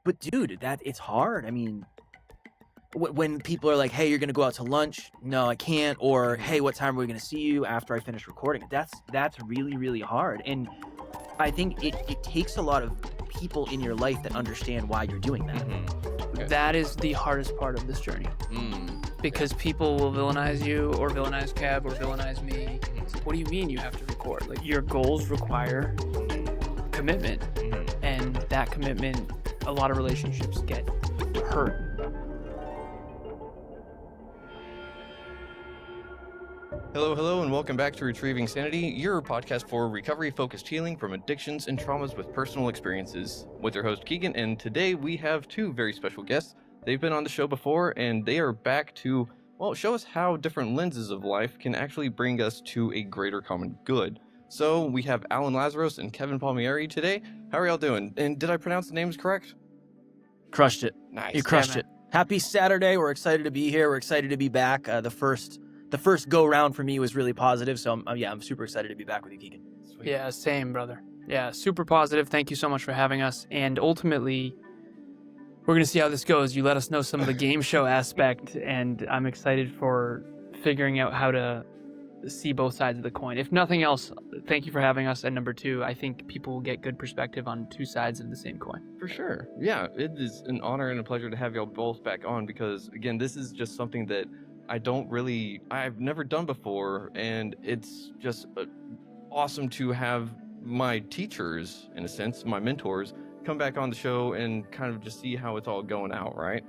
But dude, it's hard. I mean, when people are like, hey, you're going to go out to lunch. No, I can't. Or, hey, what time are we going to see you after I finish recording? That's really, really hard. And I think it takes a lot of people in your life that understand why you're doing that. Okay. That is the hardest part of this journey. Because people will villainize you or villainize Kev or villainize me. It's like, what do you mean you have to record? Like, your goals require commitment. And that commitment, a lot of relationships get hurt. Hello, and welcome back to Retrieving Sanity, your podcast for recovery-focused healing from addictions and traumas with personal experiences. With your host, Keegan, and today we have two very special guests. They've been on the show before, and they are back to, show us how different lenses of life can actually bring us to a greater common good. So we have Lazaros and Kevin Palmieri today. How are y'all doing? And did I pronounce the names correct? Crushed it. Nice. You crushed it. Happy Saturday. We're excited to be here. We're excited to be back. The first go round for me was really positive. So I'm super excited to be back with you, Keegan. Sweet. Yeah, same, brother. Yeah, super positive. Thank you so much for having us. And ultimately, we're going to see how this goes. You let us know some of the game show aspect, and I'm excited for figuring out how to see both sides of the coin. If nothing else, thank you for having us. And number two, I think people will get good perspective on two sides of the same coin. For sure. Yeah, it is an honor and a pleasure to have y'all both back on because, again, this is just something that I've never done before, and it's just awesome to have my teachers, in a sense, my mentors, come back on the show and kind of just see how it's all going out, right?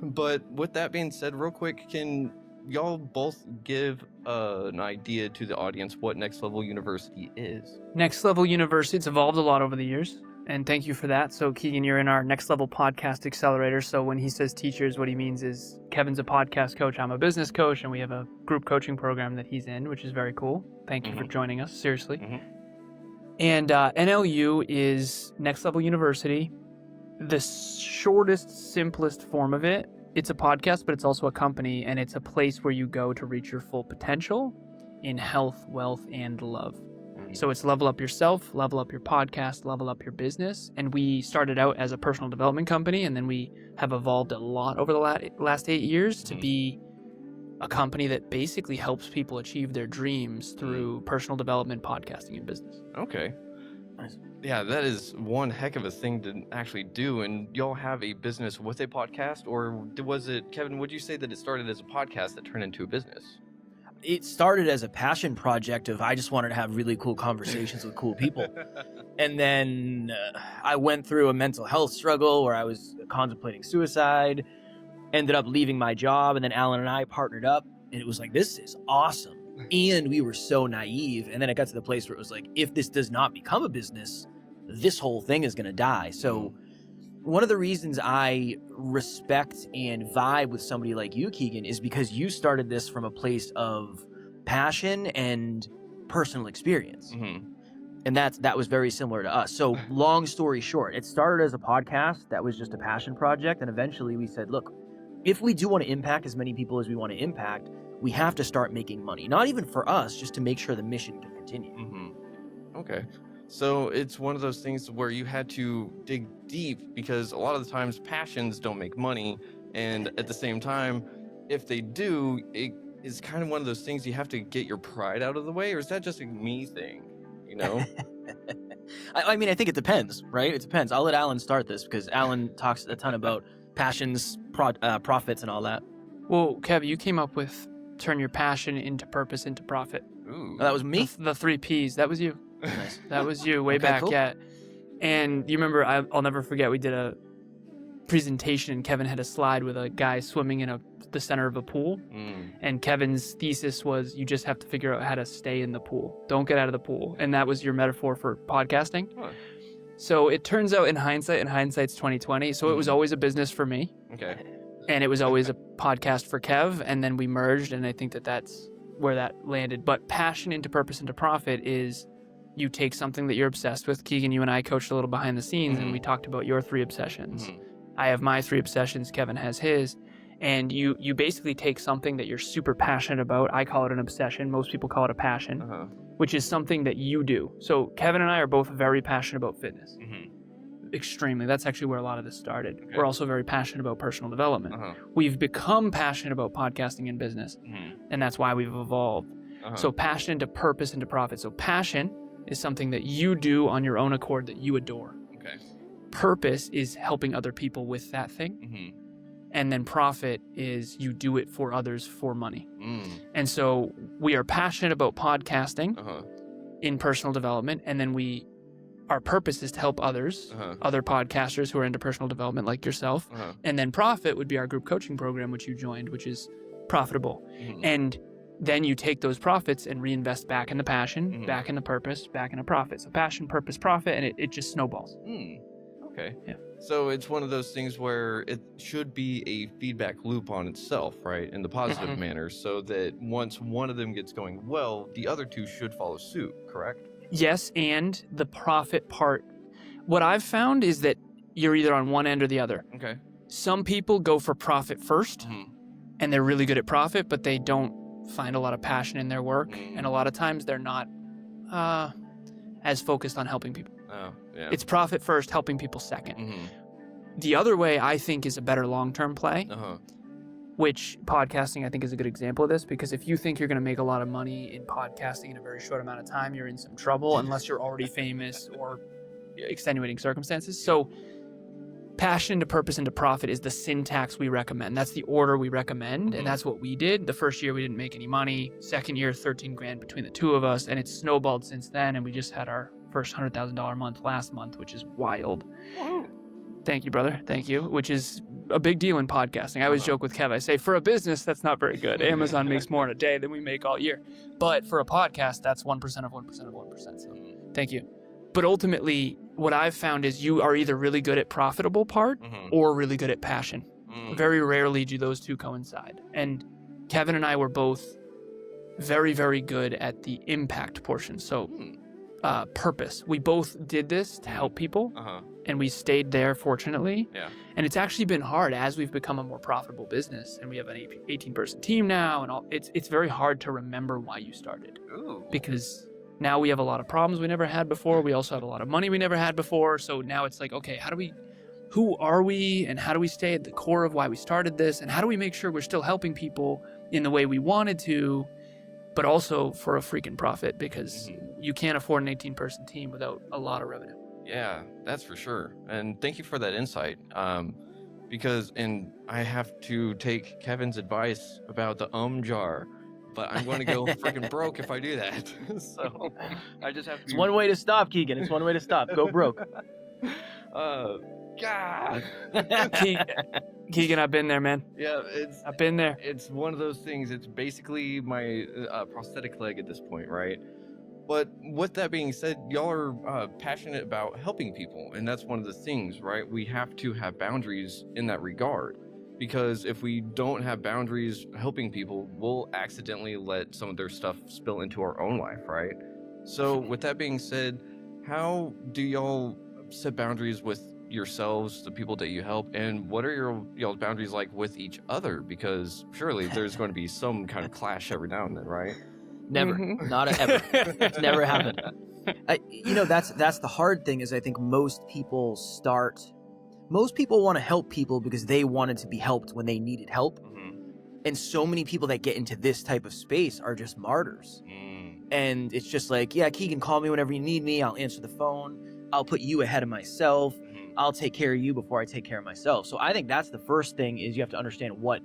But with that being said, real quick, can y'all both give an idea to the audience what Next Level University is? Next Level University, it's evolved a lot over the years, and thank you for that. So Keegan, you're in our Next Level Podcast Accelerator. So when he says teachers, what he means is Kevin's a podcast coach, I'm a business coach, and we have a group coaching program that he's in, which is very cool. Thank you for joining us, seriously. And NLU is Next Level University. The shortest, simplest form of it, it's a podcast, but it's also a company, and it's a place where you go to reach your full potential in health, wealth, and love. So it's level up yourself, level up your podcast, level up your business. And we started out as a personal development company, and then we have evolved a lot over the last 8 years to be a company that basically helps people achieve their dreams through personal development, podcasting, and business. Okay. Nice. Yeah, that is one heck of a thing to actually do. And y'all have a business with a podcast, or was it, Kevin, would you say that it started as a podcast that turned into a business? It started as a passion project of I just wanted to have really cool conversations with cool people. And then I went through a mental health struggle where I was contemplating suicide, ended up leaving my job, and then Alan and I partnered up, and it was like, this is awesome. And we were so naive. And then it got to the place where it was like, if this does not become a business, this whole thing is going to die. So one of the reasons I respect and vibe with somebody like you, Keegan, is because you started this from a place of passion and personal experience. And that was very similar to us. So long story short, it started as a podcast that was just a passion project. And eventually we said, look, if we do want to impact as many people as we want to impact, we have to start making money. Not even for us, just to make sure the mission can continue. Okay. So it's one of those things where you had to dig deep because a lot of the times passions don't make money. And at the same time, if they do, it is kind of one of those things you have to get your pride out of the way. Or is that just a me thing, you know? I mean, I think it depends, right? It depends. I'll let Alan start this because Alan talks a ton about passions, profits, and all that. Well, Kev, you came up with turn your passion into purpose, into profit. Ooh. That was me? The 3 Ps. That was you. Nice. That was you way Okay, back, cool. yeah. And you remember, I'll never forget, we did a presentation and Kevin had a slide with a guy swimming in the center of a pool. And Kevin's thesis was you just have to figure out how to stay in the pool. Don't get out of the pool. And that was your metaphor for podcasting. Huh. So it turns out in hindsight's 2020. So it was always a business for me. Okay. And it was always a podcast for Kev. And then we merged, and I think that's where that landed. But passion into purpose into profit is you take something that you're obsessed with. Keegan, you and I coached a little behind the scenes, and we talked about your 3 obsessions. I have my 3 obsessions. Kevin has his. And you basically take something that you're super passionate about. I call it an obsession. Most people call it a passion, which is something that you do. So Kevin and I are both very passionate about fitness. extremely. That's actually where a lot of this started. Okay. We're also very passionate about personal development. Uh-huh. We've become passionate about podcasting and business, and that's why we've evolved. Uh-huh. So passion into purpose into profit. So passion is something that you do on your own accord that you adore. Okay. Purpose is helping other people with that thing. And then profit is you do it for others for money. And so we are passionate about podcasting in personal development. And then our purpose is to help others, other podcasters who are into personal development like yourself. And then profit would be our group coaching program, which you joined, which is profitable. And then you take those profits and reinvest back in the passion, back in the purpose, back in the profit. So passion, purpose, profit, and it just snowballs. Okay. Yeah. So it's one of those things where it should be a feedback loop on itself, right? In the positive manner, so that once one of them gets going well, the other two should follow suit, correct? Yes, and the profit part. What I've found is that you're either on one end or the other. Okay. Some people go for profit first, and they're really good at profit, but they don't find a lot of passion in their work. And a lot of times they're not as focused on helping people. Oh, yeah. It's profit first, helping people second. The other way, I think, is a better long-term play, which podcasting, I think, is a good example of this, because if you think you're going to make a lot of money in podcasting in a very short amount of time, you're in some trouble unless you're already famous or extenuating circumstances. So passion to purpose into profit is the syntax we recommend. That's the order we recommend, and that's what we did. The first year, we didn't make any money. Second year, 13 grand between the two of us, and it's snowballed since then, and we just had our first $100,000 month last month, which is wild. Thank you, brother. Thank you. Which is a big deal in podcasting. I always joke with Kev. I say, for a business, that's not very good. Amazon makes more in a day than we make all year. But for a podcast, that's 1% of 1% of 1%. So thank you. But ultimately, what I've found is you are either really good at profitable part or really good at passion. Very rarely do those two coincide. And Kevin and I were both very, very good at the impact portion. So purpose. We both did this to help people, and we stayed there, fortunately. Yeah. And it's actually been hard as we've become a more profitable business, and we have an 18-person team now, and all. It's very hard to remember why you started. Because now we have a lot of problems we never had before. We also have a lot of money we never had before. So now it's like, okay, who are we, and how do we stay at the core of why we started this, and how do we make sure we're still helping people in the way we wanted to, but also for a freaking profit, because you can't afford an 18-person team without a lot of revenue. Yeah, that's for sure. And thank you for that insight. Because I have to take Kevin's advice about the jar, but I'm going to go freaking broke if I do that. So I just have to. It's one way to stop, Keegan. It's one way to stop. Go broke. God. Keegan, I've been there, man. Yeah, I've been there. It's one of those things. It's basically my prosthetic leg at this point, right? But with that being said, y'all are passionate about helping people, and that's one of the things, right? We have to have boundaries in that regard, because if we don't have boundaries helping people, we'll accidentally let some of their stuff spill into our own life, right? So with that being said, how do y'all set boundaries with yourselves, the people that you help, and what are y'all's boundaries like with each other? Because surely there's going to be some kind of clash every now and then, right? Never. Not ever. It's never happened. That's the hard thing, is I think most people want to help people because they wanted to be helped when they needed help. And so many people that get into this type of space are just martyrs. And it's just like, yeah, Keegan, call me whenever you need me. I'll answer the phone. I'll put you ahead of myself. I'll take care of you before I take care of myself. So I think that's the first thing, is you have to understand what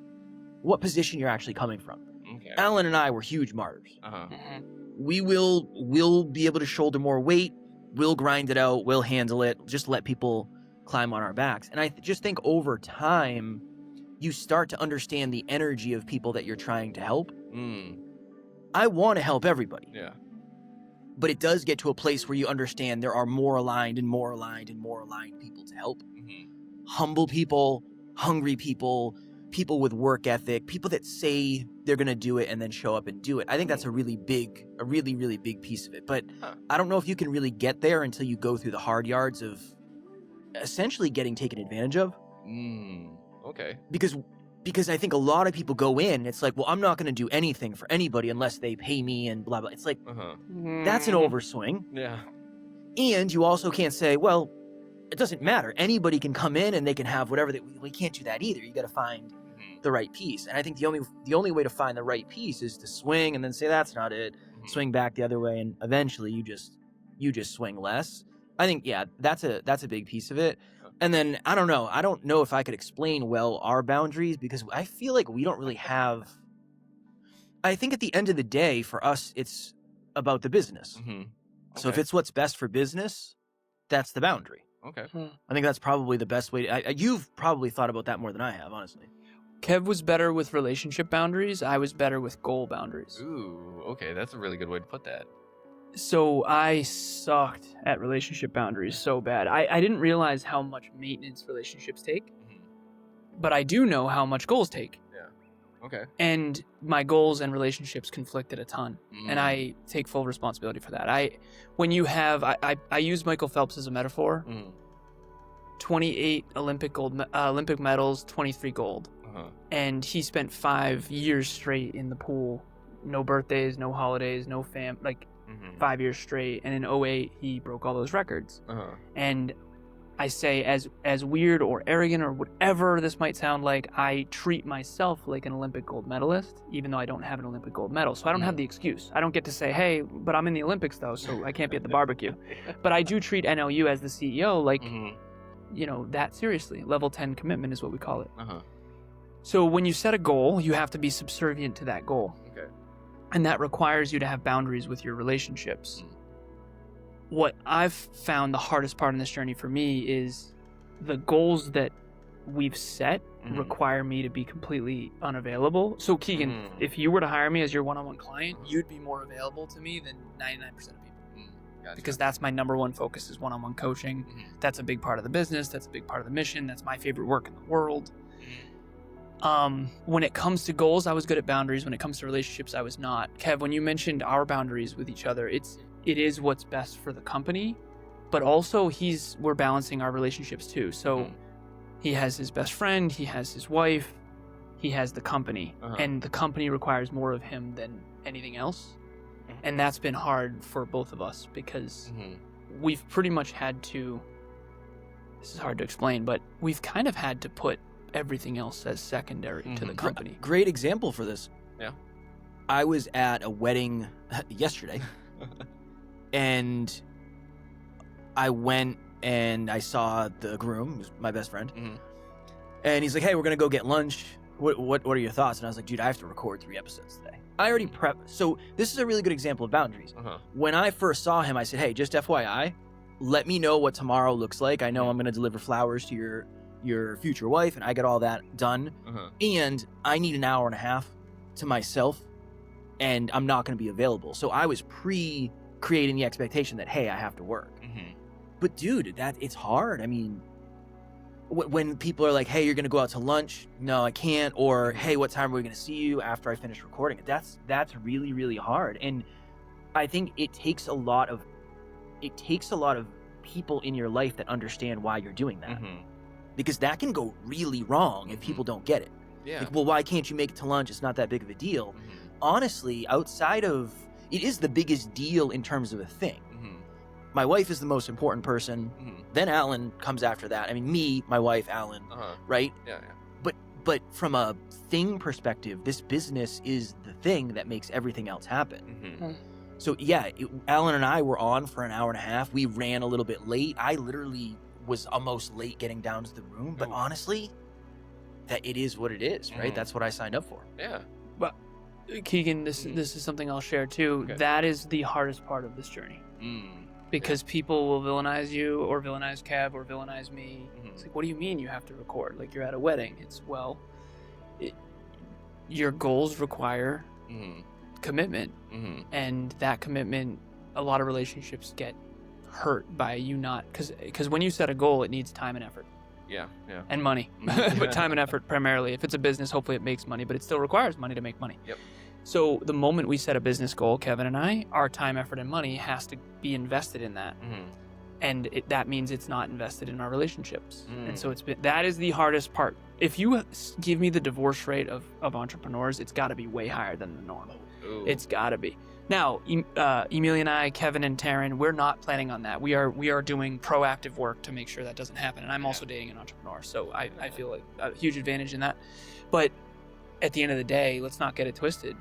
position you're actually coming from. Okay. Alan and I were huge martyrs. We'll be able to shoulder more weight. We'll grind it out. We'll handle it. Just let people climb on our backs. And I just think over time, you start to understand the energy of people that you're trying to help. I want to help everybody. Yeah. But it does get to a place where you understand there are more aligned and more aligned and more aligned people to help. Humble people, hungry people, people with work ethic, people that say they're going to do it and then show up and do it. I think that's a really, really big piece of it. But I don't know if you can really get there until you go through the hard yards of essentially getting taken advantage of. Okay. Because I think a lot of people go in, it's like, well, I'm not going to do anything for anybody unless they pay me and blah, blah. It's like, that's an overswing. Yeah. And you also can't say, well, it doesn't matter. Anybody can come in and they can have whatever we can't do that either. You got to find the right piece. And I think the only way to find the right piece is to swing and then say that's not it. Swing back the other way, and eventually you just swing less. I think that's a big piece of it. And then I don't know if I could explain well our boundaries, because I feel like we don't really have. I think at the end of the day, for us, it's about the business. Okay. So if it's what's best for business, that's the boundary. Okay. I think that's probably the best way. You've probably thought about that more than I have, honestly. Kev was better with relationship boundaries. I was better with goal boundaries. Ooh, okay, that's a really good way to put that. So I sucked at relationship boundaries so bad. I didn't realize how much maintenance relationships take, but I do know how much goals take. Yeah. Okay. And my goals and relationships conflicted a ton, and I take full responsibility for that. I use Michael Phelps as a metaphor. 28 Olympic medals, 23 gold. And he spent 5 years straight in the pool, no birthdays, no holidays, no 5 years straight. And in 2008, he broke all those records. And I say, as weird or arrogant or whatever this might sound like, I treat myself like an Olympic gold medalist, even though I don't have an Olympic gold medal. So I don't have the excuse. I don't get to say, hey, but I'm in the Olympics though, so I can't be at the barbecue. But I do treat NLU as the CEO like, that seriously. Level 10 commitment is what we call it. So when you set a goal, you have to be subservient to that goal. Okay. And that requires you to have boundaries with your relationships. What I've found the hardest part in this journey for me is the goals that we've set require me to be completely unavailable. So Keegan, if you were to hire me as your one-on-one client, you'd be more available to me than 99% of people. Gotcha. Because that's my number one focus is one-on-one coaching. That's a big part of the business. That's a big part of the mission. That's my favorite work in the world. When it comes to goals, I was good at boundaries. When it comes to relationships, I was not. Kev, when you mentioned our boundaries with each other, it is what's best for the company, but also we're balancing our relationships too. So he has his best friend, he has his wife, he has the company, and the company requires more of him than anything else. And that's been hard for both of us because we've pretty much had to, this is hard to explain, but we've kind of had to put everything else as secondary to the company. Great example for this. Yeah. I was at a wedding yesterday and I went and I saw the groom, who's my best friend, and he's like, hey, we're going to go get lunch. What are your thoughts? And I was like, dude, I have to record 3 episodes today. I already prepped. So this is a really good example of boundaries. When I first saw him, I said, hey, just FYI, let me know what tomorrow looks like. I know I'm going to deliver flowers to your future wife, and I got all that done. And I need an hour and a half to myself, and I'm not going to be available. So I was creating the expectation that, hey, I have to work. But dude, it's hard. I mean, when people are like, hey, you're going to go out to lunch. No, I can't. Or, hey, what time are we going to see you after I finish recording? That's really, really hard. And I think it takes a lot of people in your life that understand why you're doing that. Because that can go really wrong if people don't get it. Yeah. Like, well, why can't you make it to lunch? It's not that big of a deal. Honestly, it is the biggest deal in terms of a thing. My wife is the most important person. Then Alan comes after that. I mean, me, my wife, Alan, right? Yeah. But from a thing perspective, this business is the thing that makes everything else happen. So yeah, Alan and I were on for an hour and a half. We ran a little bit late. I literally was almost late getting down to the room. But honestly, that it is what it is, right? That's what I signed up for. Yeah. But Keegan, this is something I'll share too. Okay. That is the hardest part of this journey. Because people will villainize you or villainize Kev or villainize me. It's like, what do you mean you have to record? Like you're at a wedding. It's, your goals require commitment. And that commitment, a lot of relationships get hurt by you not, because when you set a goal, it needs time and effort. Yeah. And money. But time and effort primarily. If it's a business, hopefully it makes money, but it still requires money to make money. Yep. So the moment we set a business goal, Kevin and I, our time, effort, and money has to be invested in that. And that means it's not invested in our relationships. And so that is the hardest part. If you give me the divorce rate of entrepreneurs, it's got to be way higher than the norm. It's got to be. Now, Emilia and I, Kevin and Taryn, we're not planning on that. We are doing proactive work to make sure that doesn't happen. And I'm also dating an entrepreneur, so I feel like a huge advantage in that. But at the end of the day, let's not get it twisted.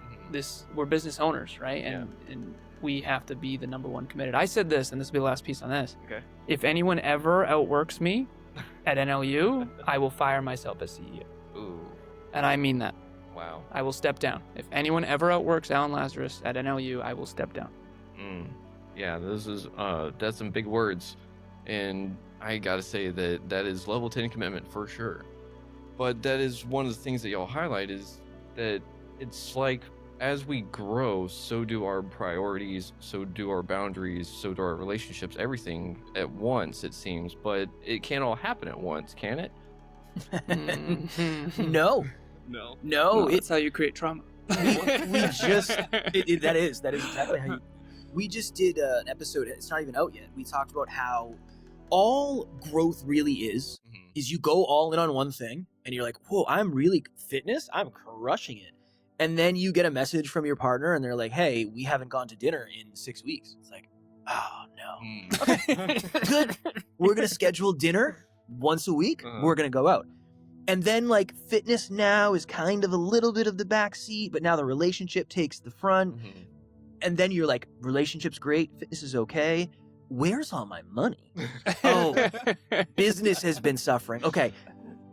We're business owners, right? And we have to be the number one committed. I said this, and this will be the last piece on this. Okay. If anyone ever outworks me at NLU, I will fire myself as CEO. Ooh. And I mean that. Wow. I will step down. If anyone ever outworks Alan Lazaros at NLU, I will step down. Yeah, that's some big words. And I gotta say that is level 10 commitment for sure. But that is one of the things that y'all highlight is that it's like as we grow, so do our priorities, so do our boundaries, so do our relationships, everything at once, it seems. But it can't all happen at once, can it? No. No, that's how you create trauma. we just that is exactly how you. We just did an episode. It's not even out yet. We talked about how all growth really is you go all in on one thing, and you're like, "Whoa, I'm really fitness. I'm crushing it." And then you get a message from your partner, and they're like, "Hey, we haven't gone to dinner in 6 weeks." It's like, oh no. Okay, good. We're gonna schedule dinner once a week. We're gonna go out. And then, like, fitness now is kind of a little bit of the back seat, but now the relationship takes the front. And then you're like, relationship's great, fitness is okay. Where's all my money? Oh, business has been suffering. Okay,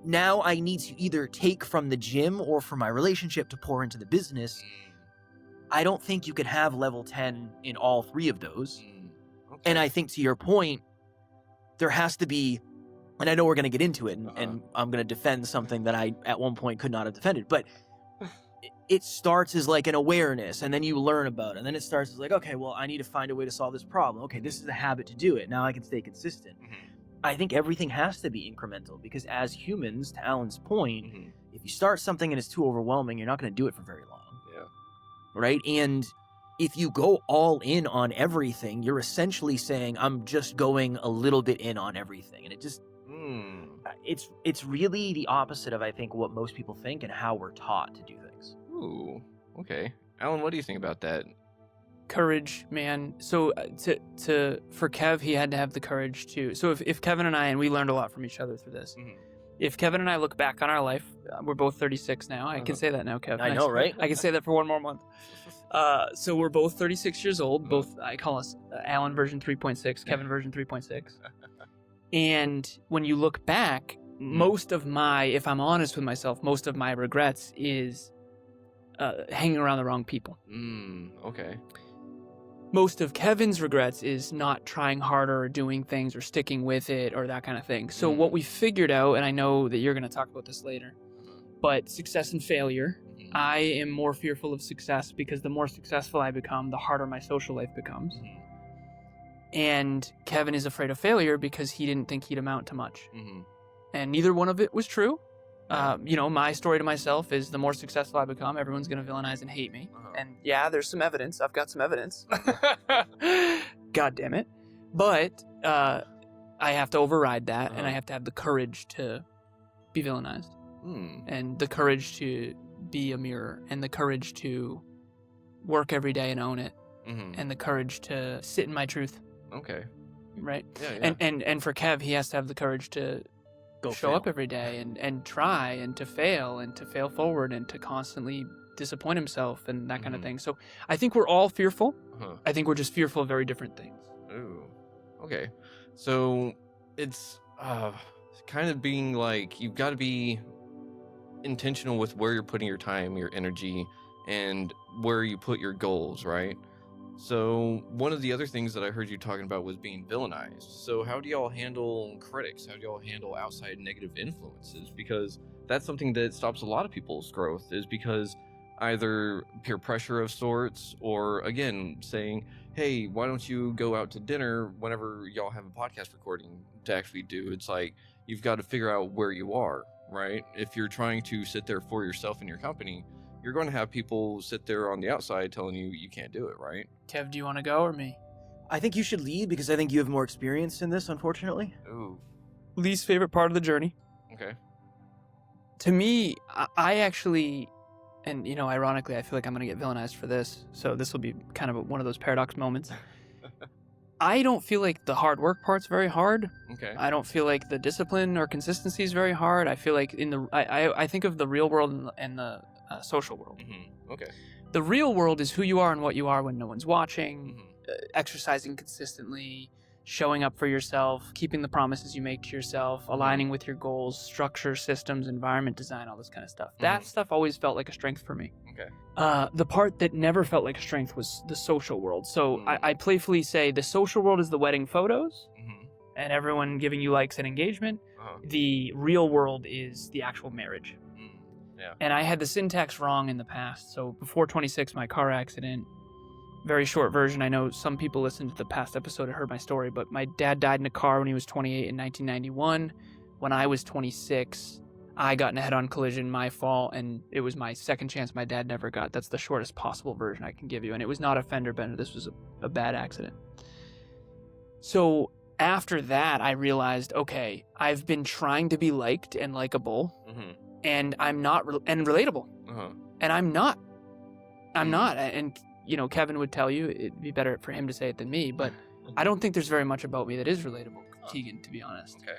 now I need to either take from the gym or from my relationship to pour into the business. I don't think you could have level 10 in all three of those. Okay. And I think, to your point, there has to be... And I know we're going to get into it, and I'm going to defend something that I, at one point, could not have defended. But it starts as like an awareness, and then you learn about it. And then it starts as like, okay, well, I need to find a way to solve this problem. Okay, this is the habit to do it. Now I can stay consistent. I think everything has to be incremental, because as humans, to Alan's point, if you start something and it's too overwhelming, you're not going to do it for very long. Yeah. Right? And if you go all in on everything, you're essentially saying, I'm just going a little bit in on everything. And it just... It's really the opposite of, I think, what most people think and how we're taught to do things. Ooh, okay. Alan, what do you think about that? Courage, man. So for Kev, he had to have the courage to... So if Kevin and I, and we learned a lot from each other through this, if Kevin and I look back on our life, we're both 36 now. I can say that now, Kev. I know, right? I can say that for one more month. So we're both 36 years old. Both, I call us Alan version 3.6, Kevin version 3.6. And when you look back, most of my, if I'm honest with myself, most of my regrets is hanging around the wrong people. Okay. Most of Kevin's regrets is not trying harder or doing things or sticking with it or that kind of thing. So what we figured out, and I know that you're going to talk about this later, but success and failure. I am more fearful of success because the more successful I become, the harder my social life becomes. And Kevin is afraid of failure because he didn't think he'd amount to much. And neither one of it was true. My story to myself is the more successful I become, everyone's going to villainize and hate me. And yeah, there's some evidence. I've got some evidence. God damn it. But I have to override that, and I have to have the courage to be villainized. And the courage to be a mirror, and the courage to work every day and own it, and the courage to sit in my truth. Okay. Right? Yeah. And for Kev, he has to have the courage to show up every day and try and to fail forward and to constantly disappoint himself and that kind of thing. So I think we're all fearful. I think we're just fearful of very different things. Ooh. Okay. So it's kind of being like, you've got to be intentional with where you're putting your time, your energy, and where you put your goals, right? So one of the other things that I heard you talking about was being villainized. So how do y'all handle critics? How do y'all handle outside negative influences? Because that's something that stops a lot of people's growth, is because either peer pressure of sorts, or again, saying, hey, why don't you go out to dinner whenever y'all have a podcast recording to actually do? It's like, you've got to figure out where you are, right? If you're trying to sit there for yourself in your company, you're going to have people sit there on the outside telling you you can't do it, right? Kev, do you want to go or me? I think you should lead, because I think you have more experience in this, unfortunately. Ooh. Least favorite part of the journey. Okay. To me, I actually and ironically, I feel like I'm going to get villainized for this. So this will be kind of one of those paradox moments. I don't feel like the hard work part's very hard. Okay. I don't feel like the discipline or consistency is very hard. I feel like I think of the real world and the social world. Mm-hmm. Okay. The real world is who you are and what you are when no one's watching, Mm-hmm. Exercising consistently, showing up for yourself, keeping the promises you make to yourself, aligning with your goals, structure, systems, environment design, all this kind of stuff. That stuff always felt like a strength for me. Okay. The part that never felt like a strength was the social world. So I playfully say the social world is the wedding photos and everyone giving you likes and engagement. The real world is the actual marriage. Yeah. And I had the syntax wrong in the past. So before 26, my car accident, very short version. I know some people listened to the past episode and heard my story, but my dad died in a car when he was 28 in 1991. When I was 26, I got in a head-on collision, my fault, and it was my second chance my dad never got. That's the shortest possible version I can give you. And it was not a fender bender. This was a bad accident. So after that, I realized, okay, I've been trying to be liked and likable, and I'm not, and relatable. And I'm not. And Kevin would tell you it'd be better for him to say it than me, but I don't think there's very much about me that is relatable, Keegan, to be honest. Okay.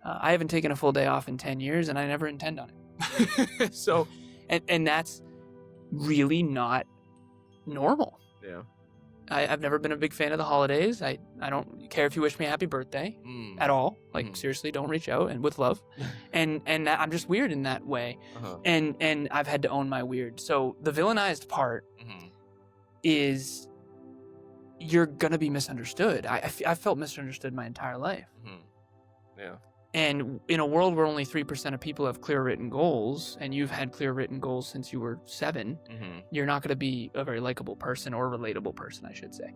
I haven't taken a full day off in 10 years, and I never intend on it. So, and that's really not normal. Yeah. I've never been a big fan of the holidays. I don't care if you wish me a happy birthday at all. Like, seriously, don't reach out, and with love. and I'm just weird in that way. And I've had to own my weird. So the villainized part is you're going to be misunderstood. I've felt misunderstood my entire life. Yeah. And in a world where only 3% of people have clear written goals, and you've had clear written goals since you were 7, you're not going to be a very likable person, or relatable person, I should say.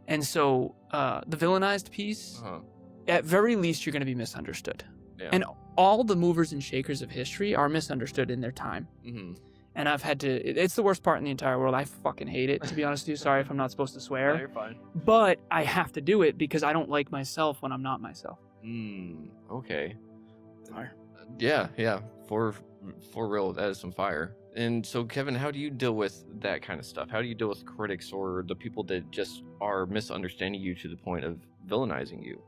And so the villainized piece, at very least, you're going to be misunderstood. Yeah. And all the movers and shakers of history are misunderstood in their time. And I've had to, it's the worst part in the entire world. I fucking hate it, to be honest with you. Sorry if I'm not supposed to swear. No, you're fine. But I have to do it because I don't like myself when I'm not myself. Okay. Fire. Yeah. For real, that is some fire. And so, Kevin, how do you deal with that kind of stuff? How do you deal with critics or the people that just are misunderstanding you to the point of villainizing you?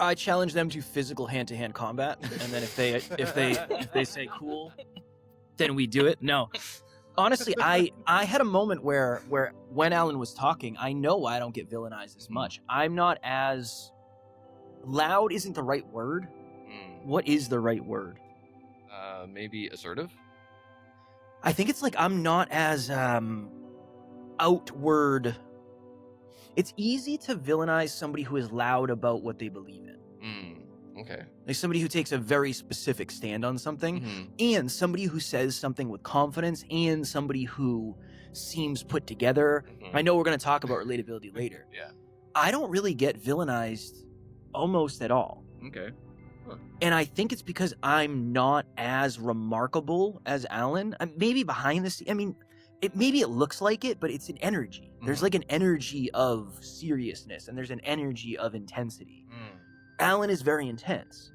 I challenge them to physical hand-to-hand combat, and then if they say cool, then we do it. No, honestly, I had a moment where when Alan was talking, I know why I don't get villainized as much. I'm not as loud. Isn't the right word? What is the right word? Maybe assertive. I think it's like I'm not as outward. It's easy to villainize somebody who is loud about what they believe in. Okay. Like somebody who takes a very specific stand on something, and somebody who says something with confidence, and somebody who seems put together. I know we're going to talk about relatability later. Yeah. I don't really get villainized almost at all. Okay. And I think it's because I'm not as remarkable as Alan. Maybe behind the scenes, I mean, maybe it looks like it, but it's an energy. There's like an energy of seriousness, and there's an energy of intensity. Alan is very intense.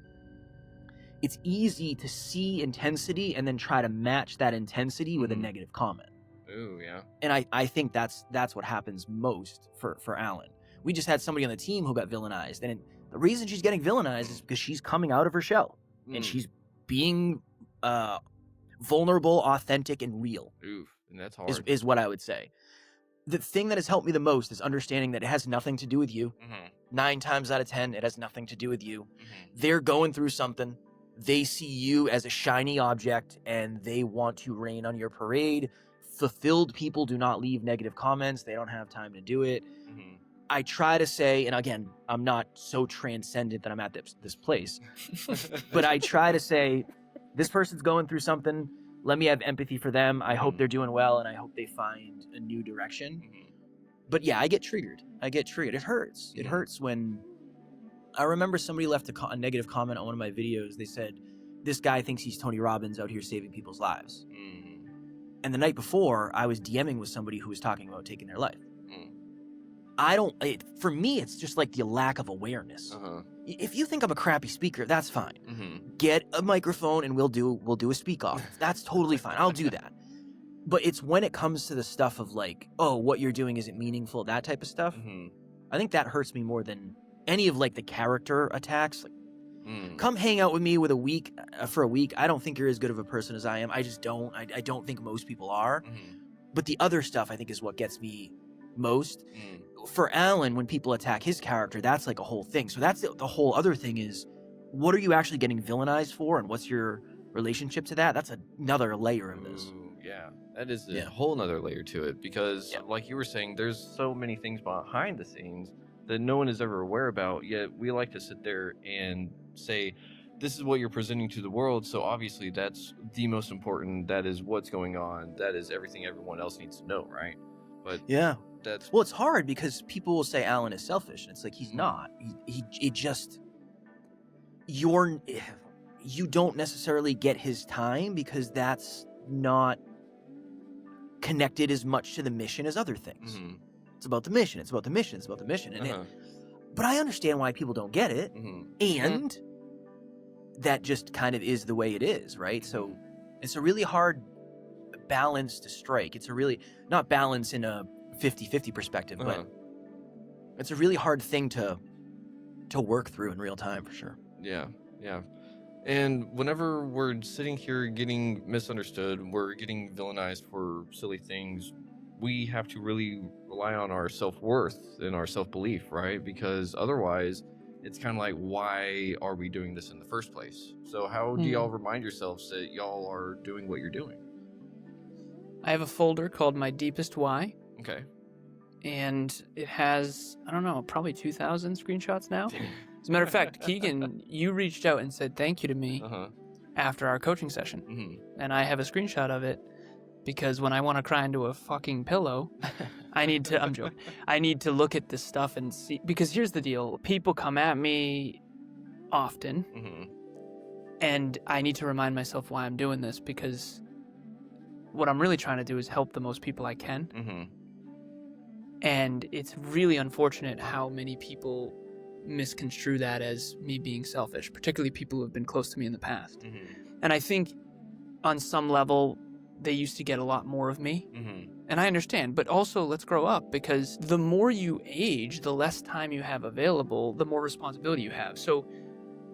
It's easy to see intensity and then try to match that intensity with a negative comment. Ooh, yeah. And I think that's what happens most for Alan. We just had somebody on the team who got villainized, and the reason she's getting villainized is because she's coming out of her shell, and she's being vulnerable, authentic, and real. Oof, and that's hard. Is what I would say. The thing that has helped me the most is understanding that it has nothing to do with you. 9 times out of 10, it has nothing to do with you. They're going through something. They see you as a shiny object, and they want to rain on your parade. Fulfilled people do not leave negative comments. They don't have time to do it. I try to say, and again, I'm not so transcendent that I'm at this place, but I try to say, this person's going through something. Let me have empathy for them. I hope they're doing well, and I hope they find a new direction. But yeah, I get triggered. It hurts. It hurts when I remember somebody left a negative comment on one of my videos. They said, this guy thinks he's Tony Robbins out here saving people's lives. And the night before, I was DMing with somebody who was talking about taking their life. For me, it's just like the lack of awareness. If you think I'm a crappy speaker, that's fine. Get a microphone and we'll do a speak off. That's totally fine. I'll do that. But it's when it comes to the stuff of like, oh, what you're doing isn't meaningful, that type of stuff. I think that hurts me more than any of like the character attacks. Like, come hang out with me for a week. I don't think you're as good of a person as I am. I just don't. I don't think most people are. But the other stuff I think is what gets me most. For Alan, when people attack his character, that's like a whole thing. So that's the whole other thing is, what are you actually getting villainized for, and what's your relationship to that? That's another layer of this. Ooh, yeah, that is a whole nother layer to it, because like you were saying, there's so many things behind the scenes that no one is ever aware about, yet we like to sit there and say, this is what you're presenting to the world, so obviously that's the most important, that is what's going on, that is everything everyone else needs to know, right? But yeah, that's... Well, it's hard because people will say Alan is selfish, and it's like, he's not. You don't necessarily get his time because that's not connected as much to the mission as other things. It's about the mission. It's about the mission. It's about the mission. And but I understand why people don't get it. And that just kind of is the way it is, right? So it's a really hard balance to strike. It's a really, not balance in a 50-50 perspective, but it's a really hard thing to work through in real time, for sure. Yeah. And whenever we're sitting here getting misunderstood, we're getting villainized for silly things, we have to really rely on our self-worth and our self-belief, right? Because otherwise, it's kind of like, why are we doing this in the first place? So how do y'all remind yourselves that y'all are doing what you're doing? I have a folder called My Deepest Why. Okay. And it has, I don't know, probably 2,000 screenshots now. As a matter of fact, Keegan, you reached out and said thank you to me after our coaching session. And I have a screenshot of it because when I want to cry into a fucking pillow, I'm joking. I need to look at this stuff and see, because here's the deal. People come at me often and I need to remind myself why I'm doing this, because what I'm really trying to do is help the most people I can. And it's really unfortunate how many people misconstrue that as me being selfish, particularly people who have been close to me in the past. And I think on some level, they used to get a lot more of me. And I understand, but also let's grow up, because the more you age, the less time you have available, the more responsibility you have. So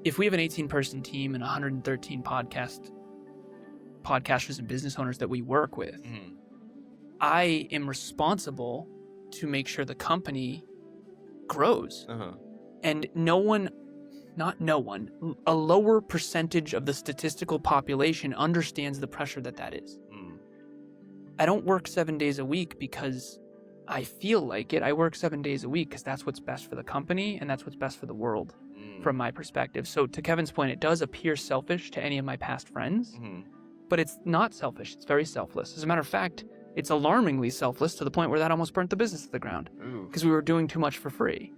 if we have an 18-person team and 113 podcasters and business owners that we work with, I am responsible to make sure the company grows. And a lower percentage of the statistical population understands the pressure that is. I don't work 7 days a week because I feel like it. I work 7 days a week because that's what's best for the company and that's what's best for the world from my perspective. So to Kevin's point, it does appear selfish to any of my past friends, but it's not selfish. It's very selfless. As a matter of fact, it's alarmingly selfless to the point where that almost burnt the business to the ground because we were doing too much for free.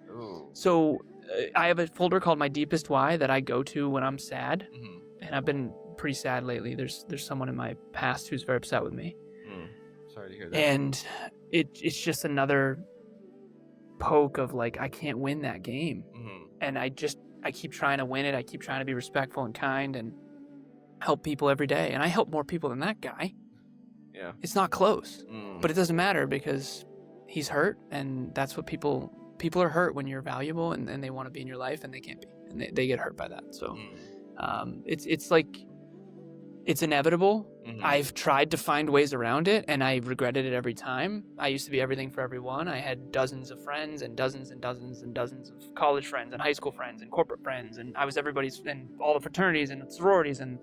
So I have a folder called My Deepest Why that I go to when I'm sad, and I've been pretty sad lately. There's someone in my past who's very upset with me. Sorry to hear that. And it's just another poke of like, I can't win that game. And I keep trying to win it. I keep trying to be respectful and kind and help people every day. And I help more people than that guy. Yeah. It's not close, but it doesn't matter because he's hurt, and that's what people are hurt when you're valuable and they want to be in your life and they can't be, and they get hurt by that. So it's like, it's inevitable. I've tried to find ways around it and I regretted it every time. I used to be everything for everyone. I had dozens of friends and dozens and dozens and dozens of college friends and high school friends and corporate friends, and I was everybody's, and all the fraternities and sororities, and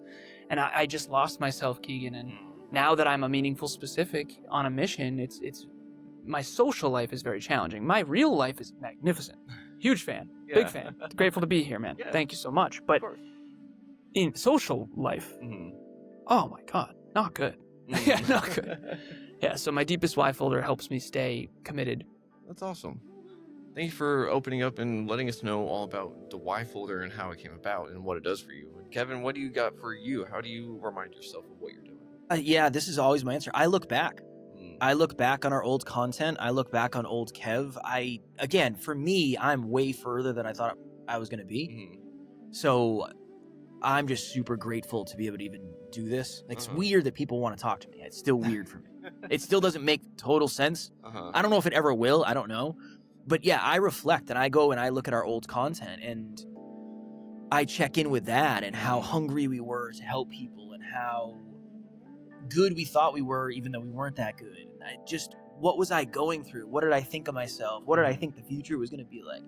I just lost myself, Keegan. And now that I'm a meaningful specific on a mission, it's my social life is very challenging. My real life is magnificent. Huge fan. Big fan. Grateful to be here, man. Yeah. Thank you so much. But in social life, oh my God, not good. Yeah, not good. Yeah, so my Deepest Why folder helps me stay committed. That's awesome. Thank you for opening up and letting us know all about the Why folder and how it came about and what it does for you. And Kevin, what do you got for you? How do you remind yourself of what you're doing? Yeah, this is always my answer. I look back. I look back on our old content. I look back on old Kev. Again, for me, I'm way further than I thought I was going to be. So I'm just super grateful to be able to even do this. Like, it's weird that people want to talk to me. It's still weird for me. It still doesn't make total sense. I don't know if it ever will. I don't know. But yeah, I reflect and I go and I look at our old content and I check in with that and how hungry we were to help people and how good we thought we were, even though we weren't that good. And what was I going through? What did I think of myself? What did I think the future was going to be like?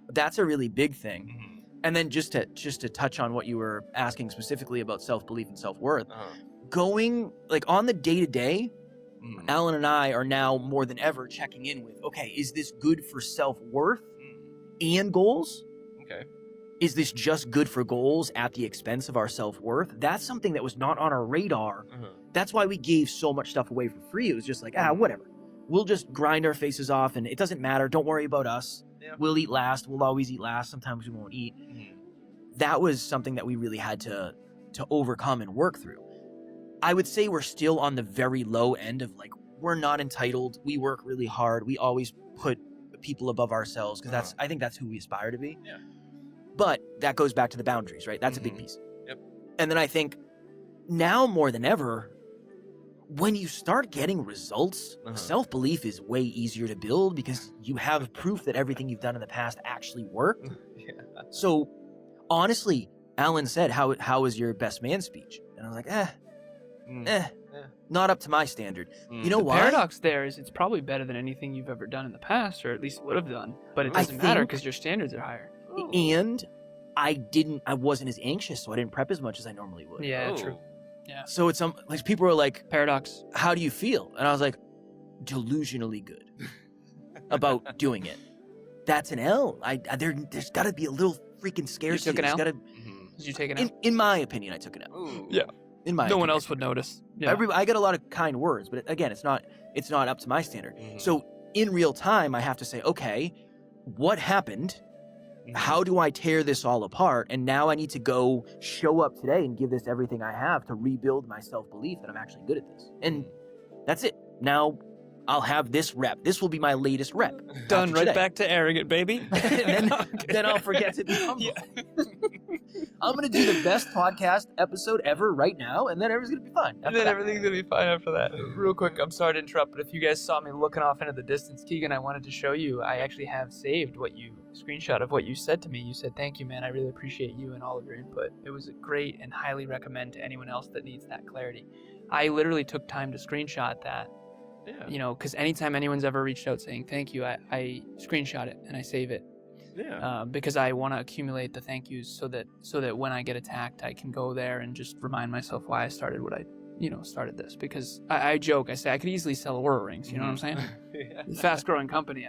That's a really big thing. And then just to touch on what you were asking specifically about self-belief and self-worth, going like on the day-to-day, Alan and I are now more than ever checking in with, okay, is this good for self-worth and goals? Okay. Is this just good for goals at the expense of our self-worth? That's something that was not on our radar. That's why we gave so much stuff away for free. It was just like, whatever. We'll just grind our faces off and it doesn't matter. Don't worry about us. Yeah. We'll eat last. We'll always eat last. Sometimes we won't eat. That was something that we really had to overcome and work through. I would say we're still on the very low end of like, we're not entitled. We work really hard. We always put people above ourselves because I think that's who we aspire to be. Yeah. But that goes back to the boundaries, right? That's a big piece. Yep. And then I think now more than ever, when you start getting results, self-belief is way easier to build because you have proof that everything you've done in the past actually worked. So honestly, Alan said, how was your best man speech? And I was like, not up to my standard. You know the why? The paradox there is it's probably better than anything you've ever done in the past, or at least would have done, but it doesn't matter because your standards are higher. And I wasn't as anxious, so I didn't prep as much as I normally would. Yeah, true. Yeah. So it's like people were like, paradox. How do you feel? And I was like, delusionally good about doing it. That's an L. There's got to be a little freaking scarcity. You took an L? Did you take an L? In my opinion, I took an L. Ooh. Yeah. In my no opinion. one else would notice. Yeah. I get a lot of kind words, but again, it's not up to my standard. So in real time, I have to say, okay, what happened? How do I tear this all apart? And now I need to go show up today and give this everything I have to rebuild my self-belief that I'm actually good at this. And that's it. Now I'll have this rep. This will be my latest rep. Done. Right back to arrogant, baby. and then I'll forget to be humble. Yeah. I'm going to do the best podcast episode ever right now, and then everything's going to be fine. And then everything's going to be fine after that. Real quick, I'm sorry to interrupt, but if you guys saw me looking off into the distance, Keegan, I wanted to show you, I actually have saved screenshot of what you said to me. You said, thank you, man. I really appreciate you and all of your input. It was great and highly recommend to anyone else that needs that clarity. I literally took time to screenshot that. Yeah. Because anytime anyone's ever reached out saying thank you, I screenshot it and I save it. Yeah. Because I want to accumulate the thank yous so that when I get attacked, I can go there and just remind myself why I started what I started this. Because I joke, I say I could easily sell Aura rings. You know what I'm saying? It's a fast-growing company.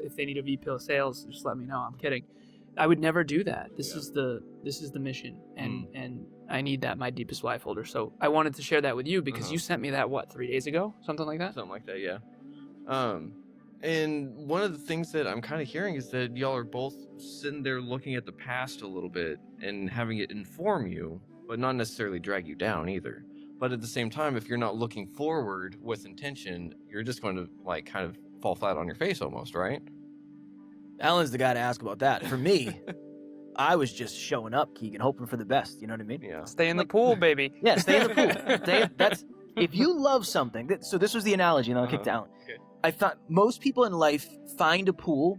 If they need a VP of sales, just let me know. I'm kidding. I would never do that. This is the mission, and I need that my deepest why folder. So I wanted to share that with you because you sent me that 3 days ago, something like that. Something like that, yeah. And one of the things that I'm kind of hearing is that y'all are both sitting there looking at the past a little bit and having it inform you, but not necessarily drag you down either. But at the same time, if you're not looking forward with intention, you're just going to kind of fall flat on your face almost, right? Alan's the guy to ask about that. For me, I was just showing up, Keegan, hoping for the best. You know what I mean? Yeah. Stay in the pool, baby. Yeah, stay in the pool. If you love something. So this was the analogy, and then I'll kick to Alan. Okay. I thought most people in life find a pool.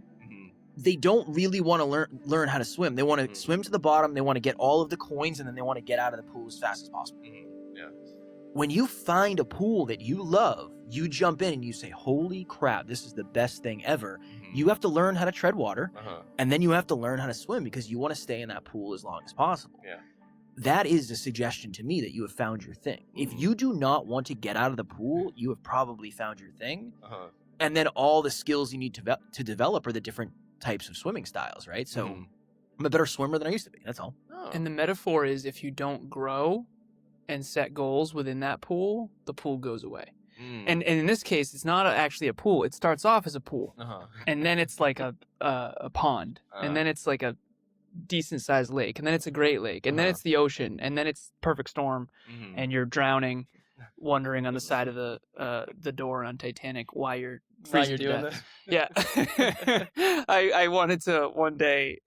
They don't really want to learn how to swim. They want to swim to the bottom. They want to get all of the coins, and then they want to get out of the pool as fast as possible. Yeah. When you find a pool that you love, you jump in and you say, holy crap, this is the best thing ever. You have to learn how to tread water, and then you have to learn how to swim because you want to stay in that pool as long as possible. Yeah. That is a suggestion to me that you have found your thing. If you do not want to get out of the pool, you have probably found your thing. And then all the skills you need to develop are the different types of swimming styles, right? So I'm a better swimmer than I used to be. That's all. And the metaphor is if you don't grow and set goals within that pool, the pool goes away. And in this case, it's not actually a pool. It starts off as a pool, and then it's like a pond, and then it's like a decent-sized lake, and then it's a great lake, and then it's the ocean, and then it's perfect storm, and you're drowning. wondering on the side of the door on Titanic why you're Why freezing you're to doing death. Yeah. I wanted to one day,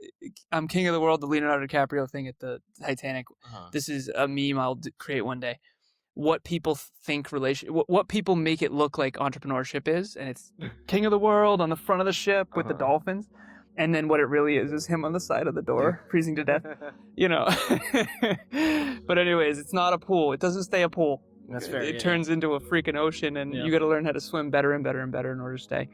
I'm King of the World, the Leonardo DiCaprio thing at the Titanic. This is a meme I'll create one day. What people think what people make it look like entrepreneurship is, and it's King of the World on the front of the ship with the dolphins, and then what it really is him on the side of the door freezing to death. You know. But anyways, it's not a pool. It doesn't stay a pool. That's fair. It turns into a freaking ocean, and you got to learn how to swim better and better and better in order to stay.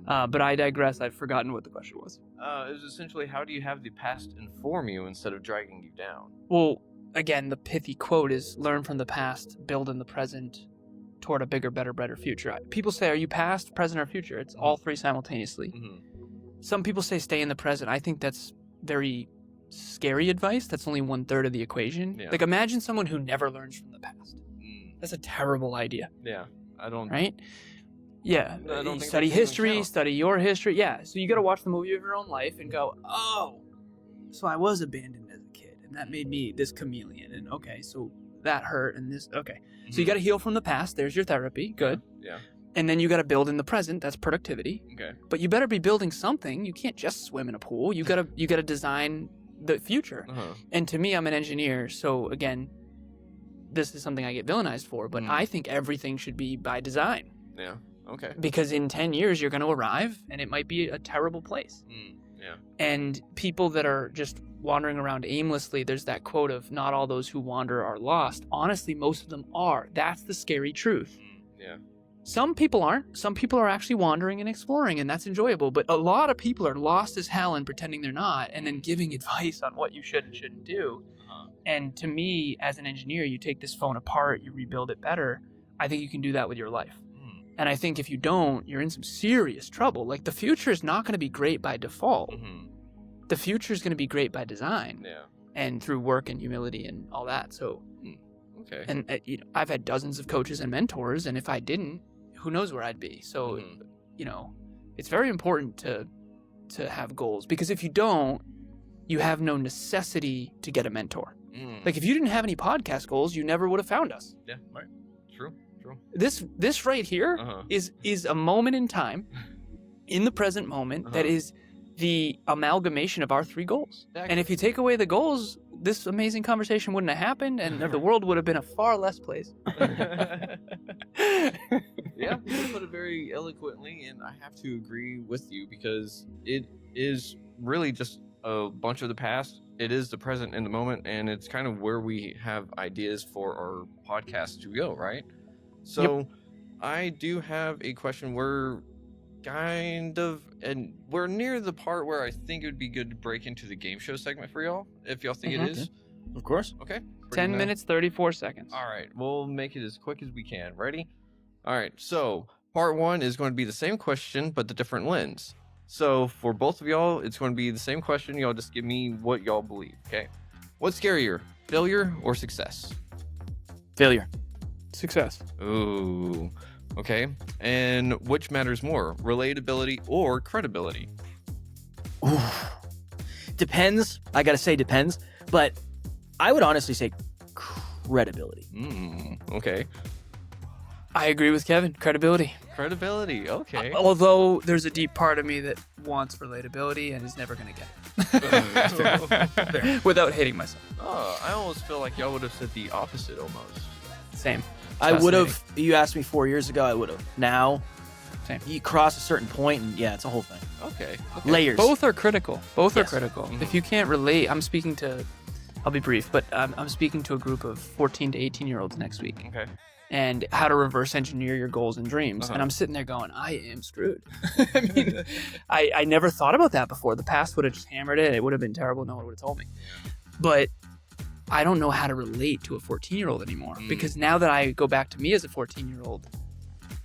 But I digress. I've forgotten what the question was. It was essentially, how do you have the past inform you instead of dragging you down? Well, again, the pithy quote is learn from the past, build in the present toward a bigger, better future. People say, are you past, present, or future? It's all three simultaneously. Some people say stay in the present. I think that's very scary advice. That's only 1/3 of the equation. Yeah. Like, imagine someone who never learns from the past. That's a terrible idea. Yeah, I don't. Right? Yeah. I don't think Study that's even history, count. study your history. Yeah. So you got to watch the movie of your own life and go, oh, so I was abandoned as a kid, and that made me this chameleon. And okay, so that hurt, and this. Okay. So you got to heal from the past. There's your therapy. Good. Yeah. And then you got to build in the present. That's productivity. Okay. But you better be building something. You can't just swim in a pool. You got to design the future. And to me, I'm an engineer, so again, this is something I get villainized for, but I think everything should be by design. Yeah. Okay. Because in 10 years, you're going to arrive, and it might be a terrible place. Yeah. And people that are just wandering around aimlessly, there's that quote of not all those who wander are lost. Honestly, most of them are. That's the scary truth. Yeah. Some people aren't. Some people are actually wandering and exploring, and that's enjoyable. But a lot of people are lost as hell and pretending they're not, and then giving advice on what you should and shouldn't do. And to me, as an engineer, you take this phone apart, you rebuild it better. I think you can do that with your life. And I think if you don't, you're in some serious trouble. Like, the future is not going to be great by default. The future is going to be great by design. Yeah. And through work and humility and all that. So, okay. And you know, I've had dozens of coaches and mentors, and if I didn't, who knows where I'd be. So, you know, it's very important to have goals, because if you don't, you have no necessity to get a mentor. Like, if you didn't have any podcast goals, you never would have found us. Yeah, right. True. This right here is a moment in time, in the present moment, that is the amalgamation of our three goals. Exactly. And if you take away the goals, this amazing conversation wouldn't have happened, and the world would have been a far less place. Yeah, you put it very eloquently, and I have to agree with you, because it is really just a bunch of the past. It is the present in the moment, and it's kind of where we have ideas for our podcast to go, right? So I do have a question. We're we're near the part where I think it would be good to break into the game show segment for y'all, if y'all think it is. Of course. Okay. 10 minutes, 34 seconds. All right, we'll make it as quick as we can. Ready? All right, so part 1 is going to be the same question, but the different lens. So for both of y'all, it's going to be the same question. Y'all just give me what y'all believe, okay? What's scarier, failure or success? Failure. Success. Ooh, okay. And which matters more, relatability or credibility? Ooh. Depends. I gotta say depends, but I would honestly say credibility. Okay. I agree with Kevin. Credibility. Credibility, okay. Although there's a deep part of me that wants relatability and is never going to get it. Without hating myself. Oh, I almost feel like y'all would have said the opposite almost. Same. I would have. You asked me 4 years ago, I would have. Now, Same. You cross a certain point, and yeah, it's a whole thing. Okay. Layers. Both are critical. Both are Yes. critical. If you can't relate, I'll be brief, but I'm speaking to a group of 14 to 18-year-olds next week. Okay. And how to reverse engineer your goals and dreams. And I'm sitting there going, I am screwed. I mean, I never thought about that before. The past would have just hammered it. It would have been terrible. No one would have told me. But I don't know how to relate to a 14-year-old anymore. Because now that I go back to me as a 14-year-old,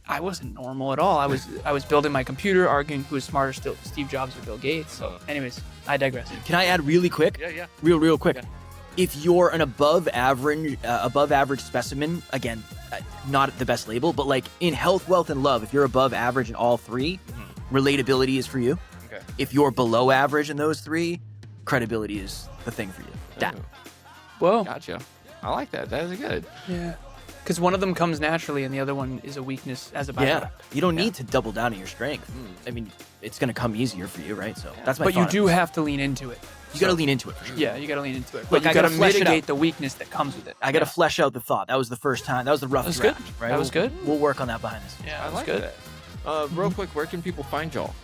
I wasn't normal at all. I was building my computer, arguing who was smarter, still Steve Jobs or Bill Gates. So anyways, I digress. Can I add really quick? Yeah. Real quick. Okay. If you're an above average specimen, again, not the best label, but like in health, wealth, and love, if you're above average in all three, relatability is for you. Okay. If you're below average in those three, credibility is the thing for you. That. Whoa. Gotcha. I like that. That is good. Yeah. Because one of them comes naturally and the other one is a weakness as a byproduct. Yeah, you don't need to double down on your strength. I mean, it's going to come easier for you, right? So that's my But you thought on do this. have to lean into it. You got to lean into it for sure. Yeah, you got to lean into it. Look, But you I got gotta to flesh it mitigate out. the weakness that comes with it. I got to flesh out the thought. That was the first time. That was the rough That was good. draft, right? That was good. We'll work on that behind the scenes. Yeah, I that was like good. that. Real quick, where can people find y'all?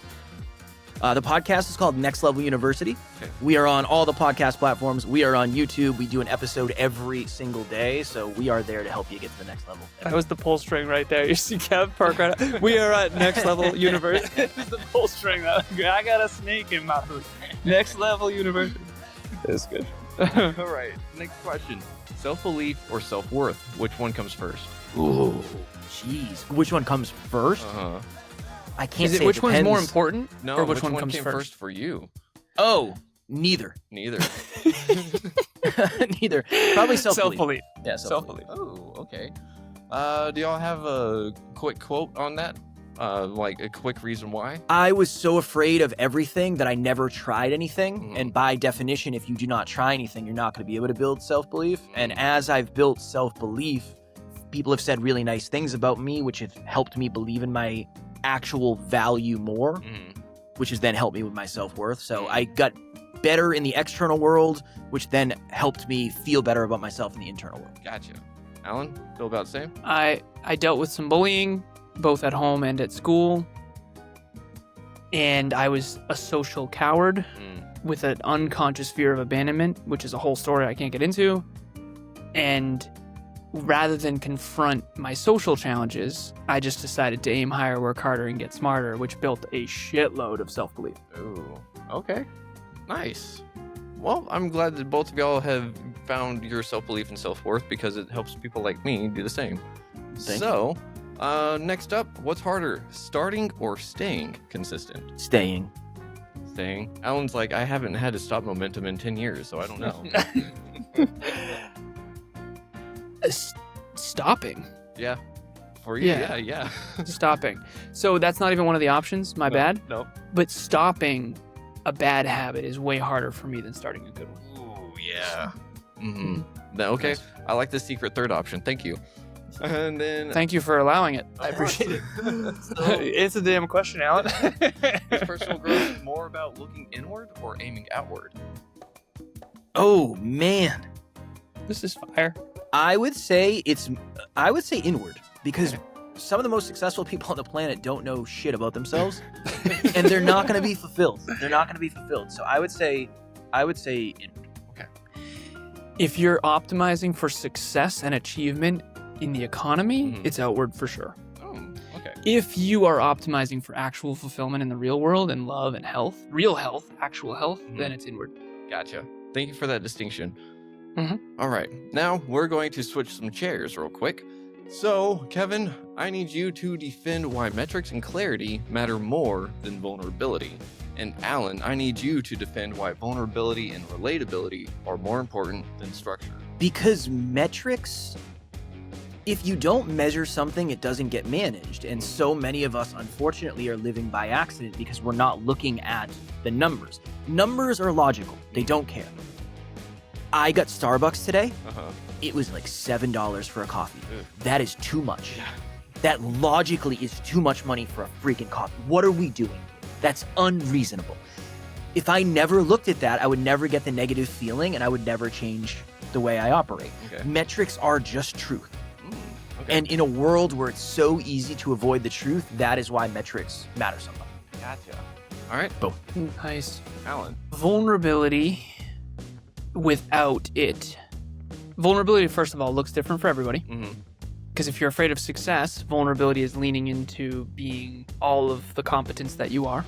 The podcast is called Next Level University. Okay. We are on all the podcast platforms. We are on YouTube. We do an episode every single day. So we are there to help you get to the next level. That was the pull string right there. You see Kev Park right now. We are at Next Level University. It's the pull string. I got a snake in my boot. Next Level University. That's good. All right, next question. Self-belief or self-worth? Which one comes first? Ooh, jeez. Which one comes first? Uh-huh. I can't Is say it which one's more depends. important? No, or which one one comes came first for you? Oh, neither. Neither. Neither. Probably self-belief. Self-belief. Yeah, Self-belief. Oh, okay. Do y'all have a quick quote on that? Like a quick reason why? I was so afraid of everything that I never tried anything. Mhm. And by definition, if you do not try anything, you're not going to be able to build self-belief. And as I've built self-belief, people have said really nice things about me, which have helped me believe in my actual value more, which has then helped me with my self-worth. So I got better in the external world, which then helped me feel better about myself in the internal world. Gotcha. Alan, feel about the same? I dealt with some bullying, both at home and at school. And I was a social coward with an unconscious fear of abandonment, which is a whole story I can't get into. And rather than confront my social challenges, I just decided to aim higher, work harder, and get smarter, which built a shitload of self-belief. Ooh, okay. Nice. Well, I'm glad that both of y'all have found your self-belief and self-worth because it helps people like me do the same. Thank So, next up, what's harder, starting or staying consistent? Staying. Staying. Alan's like, I haven't had to stop momentum in 10 years, so I don't know. Stopping. Yeah. For you, Yeah. yeah. Stopping. So that's not even one of the options. My bad. No. But stopping a bad habit is way harder for me than starting a good one. Ooh, yeah. Okay. I like the secret third option. Thank you. And then Thank you for allowing it. I appreciate it. It's a damn question, Alan. Is personal growth more about looking inward or aiming outward? Oh, man. This is fire. I would say inward, because some of the most successful people on the planet don't know shit about themselves, and they're not going to be fulfilled. They're not going to be fulfilled. So I would say inward. If you're optimizing for success and achievement in the economy, it's outward for sure. Oh, okay. If you are optimizing for actual fulfillment in the real world and love and health, real health, actual health, then it's inward. Gotcha. Thank you for that distinction. Mhm. All right. Now we're going to switch some chairs real quick. So, Kevin, I need you to defend why metrics and clarity matter more than vulnerability. And Alan, I need you to defend why vulnerability and relatability are more important than structure. Because metrics, if you don't measure something, it doesn't get managed. And so many of us, unfortunately, are living by accident because we're not looking at the numbers. Numbers are logical. They don't care. I got Starbucks today. It was like $7 for a coffee. That is too much. That logically is too much money for a freaking coffee. What are we doing? That's unreasonable. If I never looked at that, I would never get the negative feeling and I would never change the way I operate. Okay. Metrics are just truth. Okay. And in a world where it's so easy to avoid the truth, that is why metrics matter so much. Gotcha. All right. Nice. Alan. Vulnerability without it. Vulnerability, first of all, looks different for everybody. Because if you're afraid of success, vulnerability is leaning into being all of the competence that you are.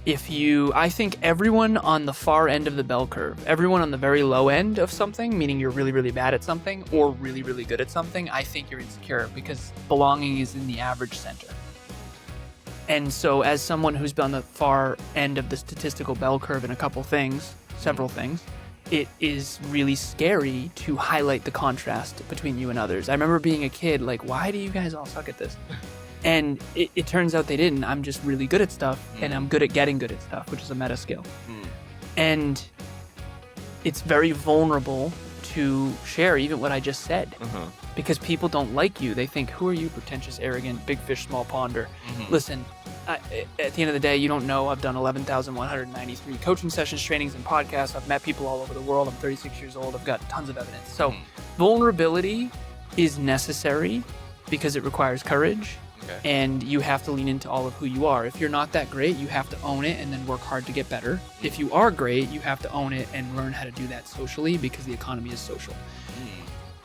I think everyone on the far end of the bell curve, everyone on the very low end of something, meaning you're really, really bad at something or really, really good at something, I think you're insecure because belonging is in the average center. And so as someone who's been on the far end of the statistical bell curve in a couple things, several things, it is really scary to highlight the contrast between you and others. I remember being a kid, like, why do you guys all suck at this? And it turns out they didn't. I'm just really good at stuff, and I'm good at getting good at stuff, which is a meta skill. And it's very vulnerable to share even what I just said. Uh-huh. Because people don't like you. They think, who are you, pretentious, arrogant, big fish, small ponder? Listen, at the end of the day, you don't know. I've done 11,193 coaching sessions, trainings, and podcasts. I've met people all over the world. I'm 36 years old. I've got tons of evidence. So vulnerability is necessary because it requires courage. Okay. And you have to lean into all of who you are. If you're not that great, you have to own it and then work hard to get better. If you are great, you have to own it and learn how to do that socially because the economy is social.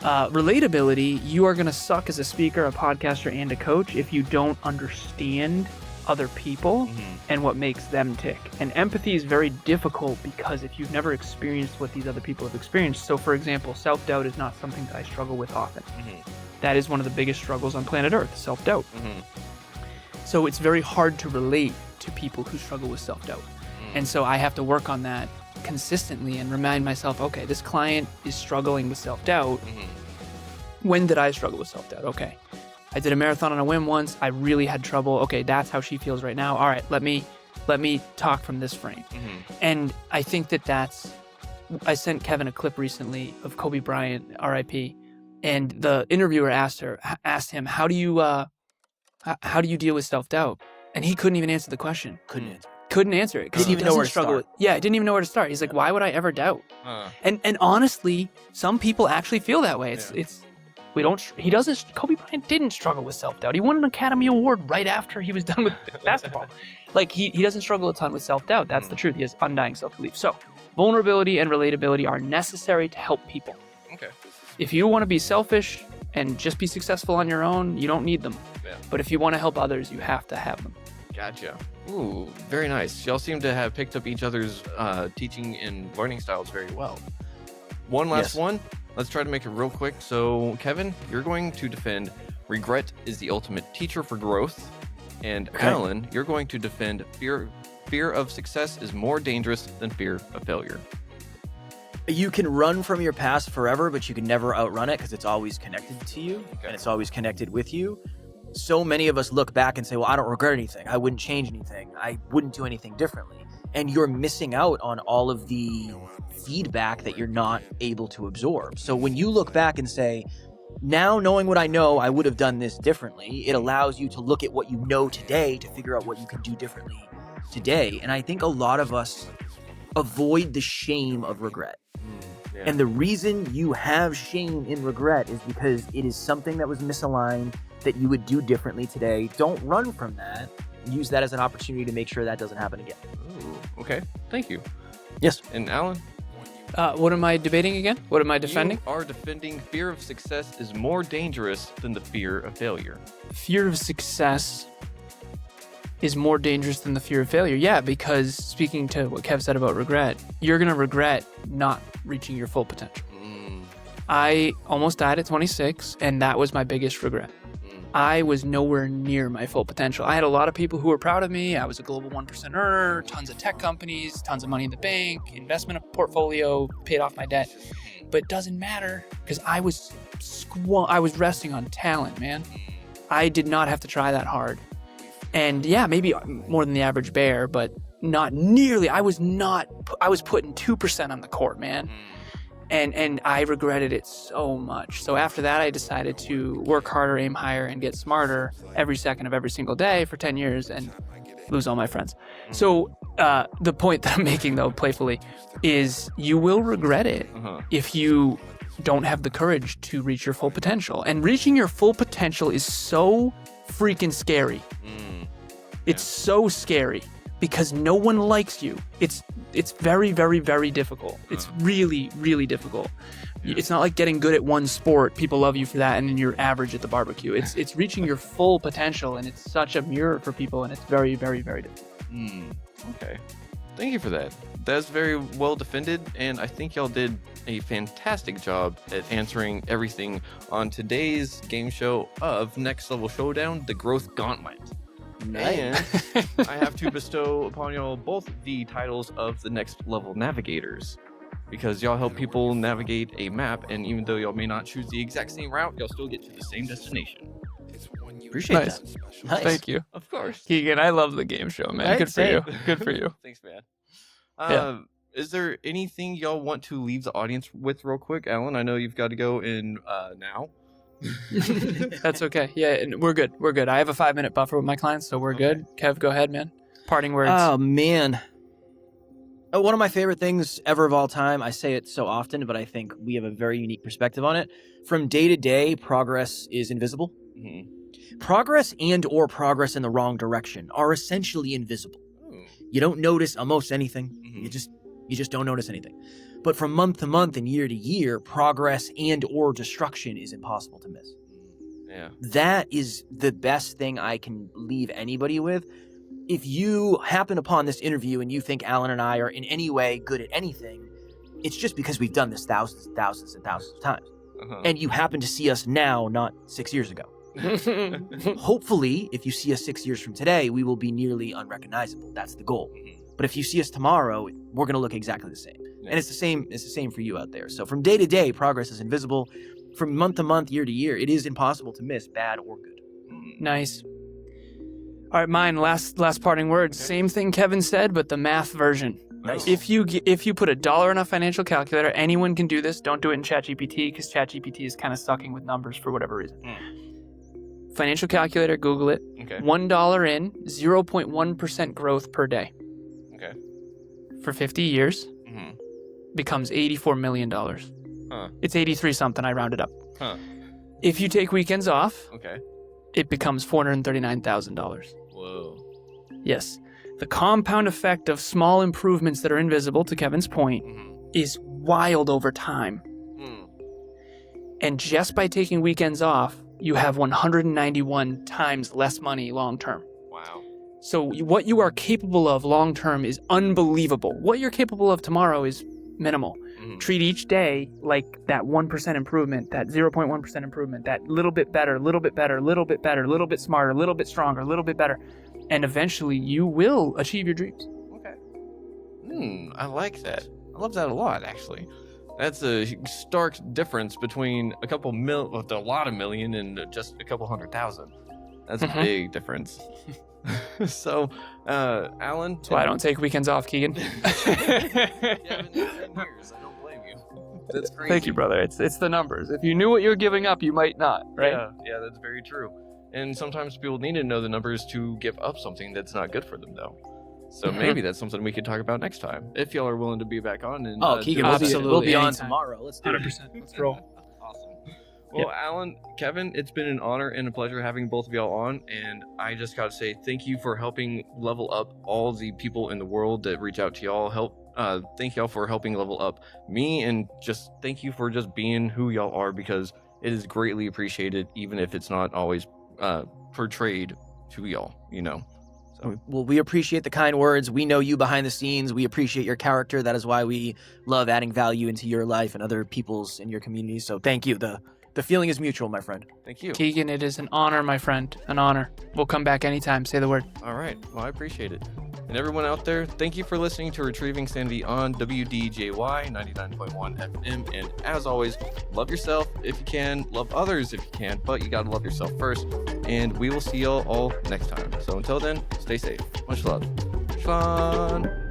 Relatability, you are going to suck as a speaker, a podcaster, and a coach if you don't understand other people and what makes them tick. And empathy is very difficult because if you've never experienced what these other people have experienced. So for example, self-doubt is not something that I struggle with often. That is one of the biggest struggles on planet Earth, self-doubt. So it's very hard to relate to people who struggle with self-doubt. And so I have to work on that consistently and remind myself, okay, this client is struggling with self-doubt. When did I struggle with self-doubt? Okay, I did a marathon on a whim once. I really had trouble. Okay, that's how she feels right now. All right, let me talk from this frame. And I think I sent Kevin a clip recently of Kobe Bryant, RIP. And the interviewer asked him, how do you deal with self-doubt? And he couldn't even answer the question. Couldn't answer it because he Didn't even know where to struggle start. didn't even know where to start. He's like, why would I ever doubt? And honestly, some people actually feel that way. Kobe Bryant didn't struggle with self-doubt. He won an Academy Award right after he was done with basketball. Like he doesn't struggle a ton with self-doubt. That's the truth. He has undying self-belief. So vulnerability and relatability are necessary to help people. Okay. If you want to be selfish and just be successful on your own, you don't need them. Yeah. But if you want to help others, you have to have them. Gotcha. Ooh, very nice. Y'all seem to have picked up each other's teaching and learning styles very well. One last one. Let's try to make it real quick. So, Kevin, you're going to defend regret is the ultimate teacher for growth. And Alan, you're going to defend fear of success is more dangerous than fear of failure. You can run from your past forever, but you can never outrun it because it's always connected to you and it's always connected with you. So many of us look back and say, well, I don't regret anything. I wouldn't change anything. I wouldn't do anything differently. And you're missing out on all of the feedback that you're not able to absorb. So when you look back and say, now knowing what I know, I would have done this differently, it allows you to look at what you know today to figure out what you can do differently today. And I think a lot of us avoid the shame of regret. And the reason you have shame in regret is because it is something that was misaligned that you would do differently today. Don't run from that. Use that as an opportunity to make sure that doesn't happen again. Ooh, okay. Thank you. Yes. And Alan? What am I debating again? What am I defending? You are defending fear of success is more dangerous than the fear of failure. Fear of success is more dangerous than the fear of failure. Yeah, because speaking to what Kev said about regret, you're going to regret not reaching your full potential. I almost died at 26, and that was my biggest regret. I was nowhere near my full potential. I had a lot of people who were proud of me. I was a global 1% earner, tons of tech companies, tons of money in the bank, investment portfolio, paid off my debt. But it doesn't matter because I was resting on talent, man. I did not have to try that hard. And yeah, maybe more than the average bear, but not nearly. I was putting 2% on the court, man. And I regretted it so much. So after that, I decided to work harder, aim higher, and get smarter every second of every single day for 10 years and lose all my friends. So the point that I'm making, though, playfully, is you will regret it if you don't have the courage to reach your full potential. And reaching your full potential is so freaking scary. It's so scary because no one likes you. It's very, very, very difficult. It's really, really difficult. It's not like getting good at one sport. People love you for that, and then you're average at the barbecue. It's reaching your full potential, and it's such a mirror for people, and it's very, very, very difficult. Okay. Thank you for that. That's very well defended, and I think y'all did a fantastic job at answering everything on today's game show of Next Level Showdown, the Growth Gauntlet. And I have to bestow upon y'all both the titles of the Next Level Navigators, because y'all help people navigate a map, and even though y'all may not choose the exact same route, y'all still get to the same destination. Appreciate Nice. that. Nice. Thank you. Of course. Keegan, I love the game show, man. Right, Good for same. you. Good for you. Thanks, man. Yeah. Is there anything y'all want to leave the audience with real quick? Alan, I know you've got to go in now. That's okay. Yeah, and we're good. We're good. I have a 5-minute buffer with my clients, so we're good. Kev, go ahead, man. Parting words. Oh, man. One of my favorite things ever of all time. I say it so often, but I think we have a very unique perspective on it. From day to day, progress is invisible. Mm-hmm. Progress and or progress in the wrong direction are essentially invisible. You don't notice almost anything. Mm-hmm. You just don't notice anything. But from month to month and year to year, progress and or destruction is impossible to miss. Yeah. That is the best thing I can leave anybody with. If you happen upon this interview and you think Alan and I are in any way good at anything, it's just because we've done this thousands and thousands and thousands of times. Uh-huh. And you happen to see us now, not 6 years ago. Hopefully, if you see us 6 years from today, we will be nearly unrecognizable. That's the goal. Mhm. But if you see us tomorrow, we're going to look exactly the same. Yeah. And it's the same for you out there. So from day to day, progress is invisible. From month to month, year to year, it is impossible to miss, bad or good. Nice. All right, mine. Last parting words. Okay. Same thing Kevin said, but the math version. Nice. If you put $1 in a financial calculator, anyone can do this. Don't do it in ChatGPT because ChatGPT is kind of sucking with numbers for whatever reason. Financial calculator, Google it. Okay. $1 in, 0.1% growth per day. Okay. For 50 years, Mm-hmm. becomes $84 million. Huh. It's 83 something. I rounded up. Huh. If you take weekends off, Okay. it becomes $439,000. Whoa. Yes. The compound effect of small improvements that are invisible, to Kevin's point, Mm-hmm. is wild over time. Mm. And just by taking weekends off, you have 191 times less money long term. Wow. So what you are capable of long term is unbelievable. What you're capable of tomorrow is minimal. Mm-hmm. Treat each day like that 1% improvement, that 0.1% improvement, that little bit better, little bit better, little bit better, little bit smarter, little bit stronger, little bit better. And eventually you will achieve your dreams. Okay. I like that. I love that a lot, actually. That's a stark difference between a lot of million and just a couple 100,000. That's a big difference. So, Alan. That's why I don't take weekends off, Keegan. You haven't in 10 years. I don't blame you. That's crazy. Thank you, brother. It's the numbers. If you knew what you're giving up, you might not, right? Yeah, that's very true. And sometimes people need to know the numbers to give up something that's not good for them, though. So maybe that's something we could talk about next time, if y'all are willing to be back on. And Keegan, do it. absolutely. we'll be on Anytime. tomorrow. Let's do it. 100%. Let's roll. Awesome. Well, Alan, Kevin, it's been an honor and a pleasure having both of y'all on. And I just got to say thank you for helping level up all the people in the world that reach out to y'all. Thank y'all for helping level up me, and just thank you for just being who y'all are, because it is greatly appreciated, even if it's not always portrayed to y'all, So. Well, we appreciate the kind words. We know you behind the scenes. We appreciate your character. That is why we love adding value into your life and other people's in your community. So thank you. The feeling is mutual, my friend. Thank you. Keegan, it is an honor, my friend. An honor. We'll come back anytime. Say the word. All right. Well, I appreciate it. And everyone out there, thank you for listening to Retrieving Sanity on WDJY 99.1 FM. And as always, love yourself if you can, love others if you can, but you got to love yourself first. And we will see y'all all next time. So until then, stay safe. Much love. Fun.